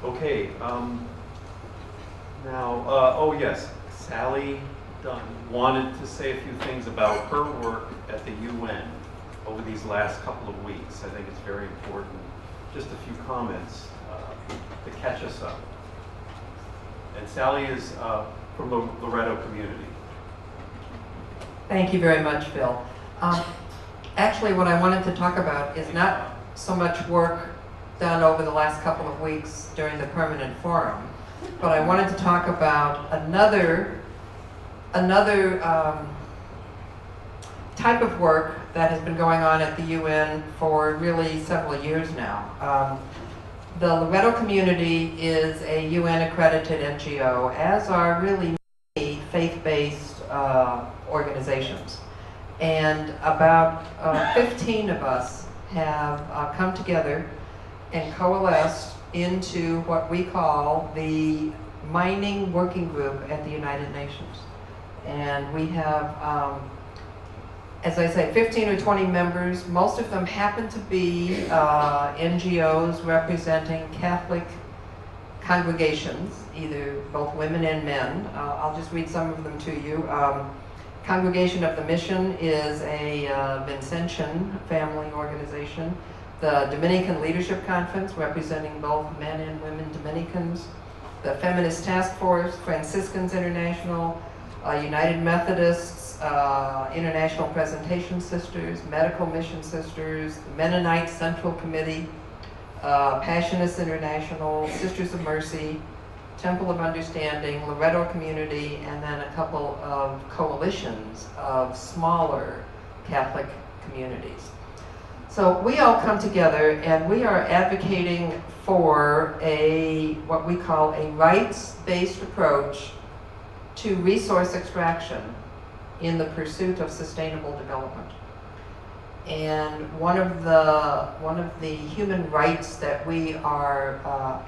Okay, now, oh yes, Sally Dunn wanted to say a few things about her work at the UN over these last couple of weeks. I think it's very important. Just a few comments to catch us up. And Sally is from the Loretto community. Thank you very much, Phil. Actually, what I wanted to talk about is not so much work done over the last couple of weeks during the permanent forum, but I wanted to talk about another type of work that has been going on at the UN for really several years now. The Loretto community is a UN accredited NGO, as are really many faith-based organizations. And about 15 of us have come together and coalesced into what we call the Mining Working Group at the United Nations. And we have, as I say, 15 or 20 members. Most of them happen to be NGOs representing Catholic congregations, either both women and men. I'll just read some of them to you. Congregation of the Mission is a Vincentian family organization. The Dominican Leadership Conference, representing both men and women Dominicans. The Feminist Task Force, Franciscans International, United Methodists, International Presentation Sisters, Medical Mission Sisters, the Mennonite Central Committee, Passionists International, Sisters of Mercy, Temple of Understanding, Loretto Community, and then a couple of coalitions of smaller Catholic communities. So we all come together and we are advocating for what we call a rights-based approach to resource extraction in the pursuit of sustainable development. And one of the human rights that we are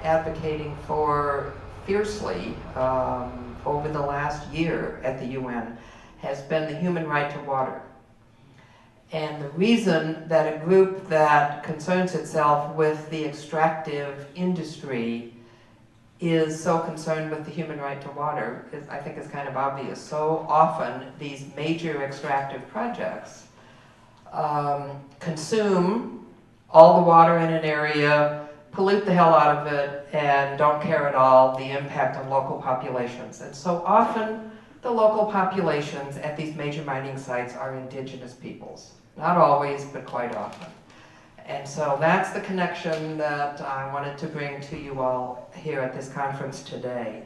advocating for fiercely over the last year at the UN has been the human right to water. And the reason that a group that concerns itself with the extractive industry is so concerned with the human right to water is, I think, is kind of obvious. So often these major extractive projects consume all the water in an area, pollute the hell out of it, and don't care at all the impact on local populations. And so often the local populations at these major mining sites are indigenous peoples. Not always, but quite often. And so that's the connection that I wanted to bring to you all here at this conference today.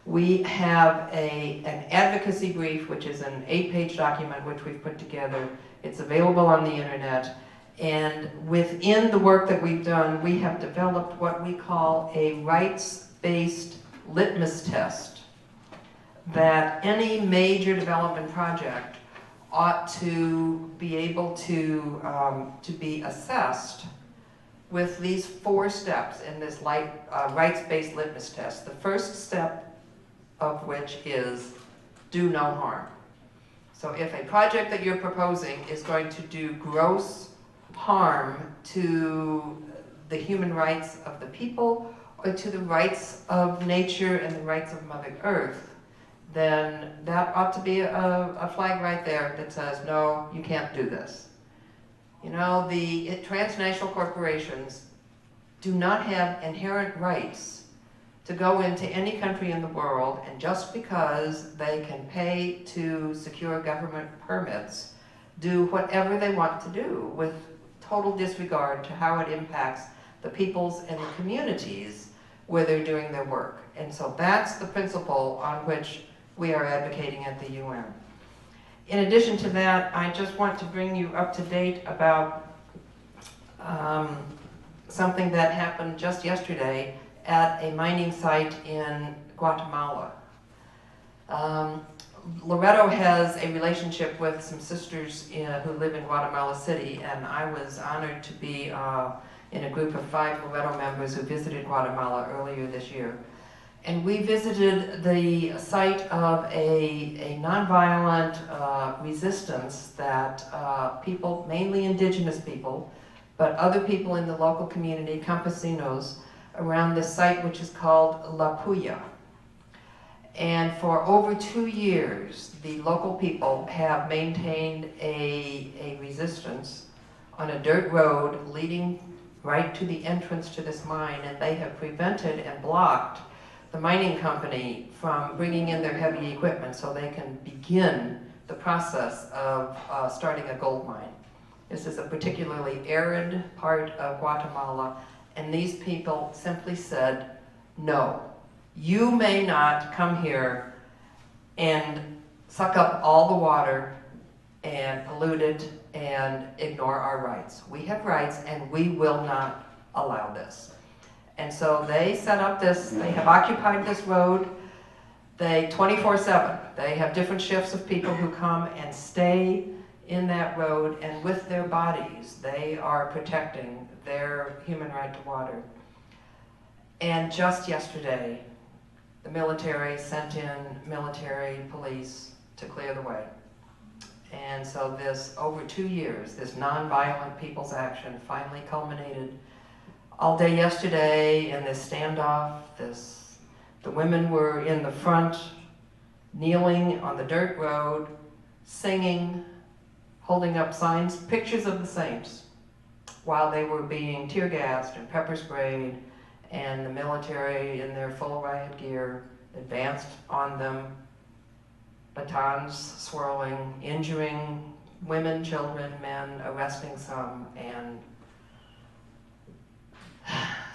We have an advocacy brief, which is an 8-page document which we've put together. It's available on the internet. And within the work that we've done, we have developed what we call a rights-based litmus test that any major development project ought to be able to be assessed with these 4 steps in this rights-based litmus test. The first step of which is do no harm. So if a project that you're proposing is going to do gross harm to the human rights of the people or to the rights of nature and the rights of Mother Earth, then that ought to be a flag right there that says, no, you can't do this. You know, the transnational corporations do not have inherent rights to go into any country in the world, and just because they can pay to secure government permits, do whatever they want to do with total disregard to how it impacts the peoples and the communities where they're doing their work. And so that's the principle on which we are advocating at the UN. In addition to that, I just want to bring you up to date about something that happened just yesterday at a mining site in Guatemala. Loretto has a relationship with some sisters who live in Guatemala City, and I was honored to be in a group of 5 Loretto members who visited Guatemala earlier this year. And we visited the site of a nonviolent resistance that people, mainly indigenous people, but other people in the local community, campesinos, around this site which is called La Puya. And for over 2 years, the local people have maintained a resistance on a dirt road leading right to the entrance to this mine, and they have prevented and blocked the mining company from bringing in their heavy equipment so they can begin the process of starting a gold mine. This is a particularly arid part of Guatemala, and these people simply said, no, you may not come here and suck up all the water and pollute it and ignore our rights. We have rights and we will not allow this. And so they set up this, they have occupied this road, they 24/7. They have different shifts of people who come and stay in that road, and with their bodies, they are protecting their human right to water. And just yesterday, the military sent in military police to clear the way. And so this, over 2 years, this nonviolent people's action finally culminated all day yesterday in this standoff. The women were in the front, kneeling on the dirt road, singing, holding up signs, pictures of the saints, while they were being tear gassed and pepper sprayed, and the military in their full riot gear advanced on them, batons swirling, injuring women, children, men, arresting some, and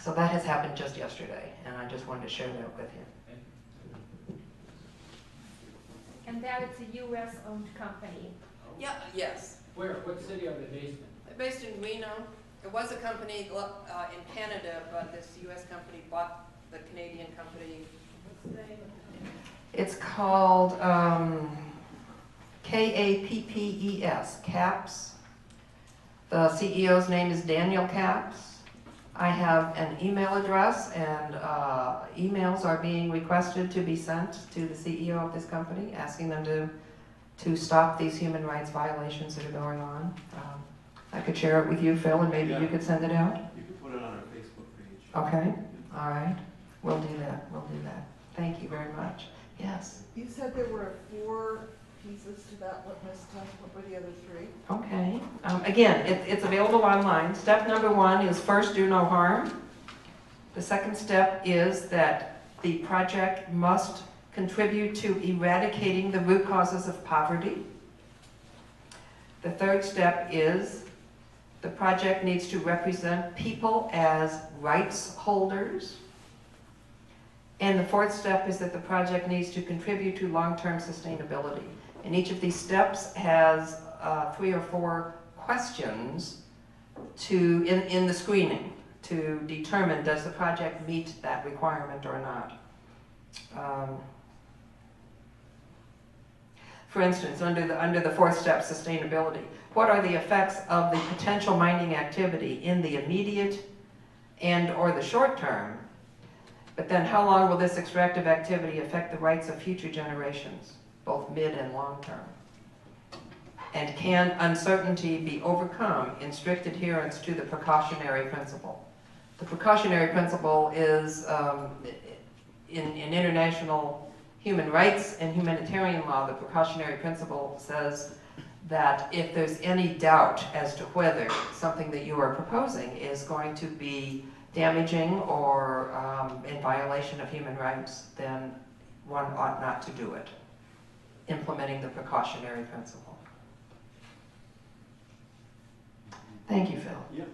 so that has happened just yesterday, and I just wanted to share that with you. And that it's a U.S.-owned company. Yeah, yes. Where? What city are they based in? They're based in Reno. It was a company in Canada, but this U.S. company bought the Canadian company. What's the name of it? It's called KAPPES, CAPS. The CEO's name is Daniel Caps. I have an email address, and emails are being requested to be sent to the CEO of this company, asking them to stop these human rights violations that are going on. I could share it with you, Phil, and maybe you could send it out. You can put it on our Facebook page. Okay, all right. We'll do that, we'll do that. Thank you very much. Yes, You said there were 4 pieces to that. What missed? What were the other 3? okay. Again, it's available online. Step number 1 is first do no harm. The second step is that the project must contribute to eradicating the root causes of poverty. The third step is the project needs to represent people as rights holders. And the fourth step is that the project needs to contribute to long-term sustainability. And each of these steps has 3 or 4 questions in the screening to determine, does the project meet that requirement or not. For instance, under the fourth step, sustainability, what are the effects of the potential mining activity in the immediate and or the short term? But then how long will this extractive activity affect the rights of future generations, both mid and long term? And can uncertainty be overcome in strict adherence to the precautionary principle? The precautionary principle is, in international human rights and humanitarian law, the precautionary principle says that if there's any doubt as to whether something that you are proposing is going to be damaging or in violation of human rights, then one ought not to do it, implementing the precautionary principle. Thank you, Phil. Yep.